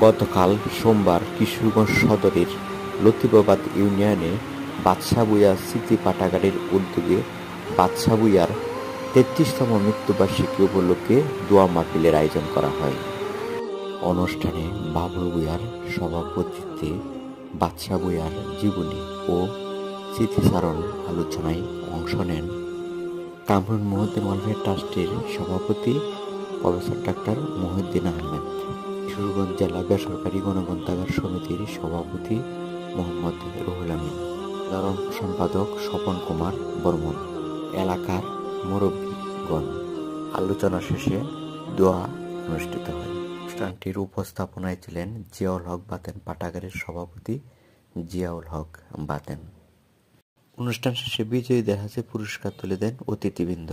গতকাল সোমবার কিশোরগঞ্জ সদরের লতিফাবাদ ইউনিয়নে বাদশাহ ভূঁইয়া স্মৃতি পাঠাগারের উদ্যোগে বাদশাহ ভূঁইয়ার ৩৩তম মৃত্যুবার্ষিকী উপলক্ষে দোয়া মাহফিলের আয়োজন করা হয়। অনুষ্ঠানে বাবুল ভূঁইয়ার সভাপতিত্বে বাদশাহ ভূঁইয়ার জীবনী ও স্মৃতিচারণ আলোচনায় অংশ নেন কামরুল মহিউদ্দিন ওয়েলফেয়ার ট্রাস্টের সভাপতি প্রফেসর ডাক্তার মহিউদ্দিন আহমেদ, কিশোরগঞ্জ জেলা বেসরকারি গণগ্রন্থাগার সমিতির সভাপতি মোহাম্মদ রুহুল আমিন, সাধারণ সম্পাদক স্বপন কুমার বর্মন, এলাকার মুরব্বীগণ। আলোচনা শেষে দোয়া অনুষ্ঠিত হয়। অনুষ্ঠানটির উপস্থাপনায় ছিলেন জিয়াউল হক বাতেন, পাঠাগারের সভাপতি জিয়াউল হক বাতেন। অনুষ্ঠান শেষে বিজয়ীদের হাতে পুরস্কার তুলে দেন অতিথিবৃন্দ।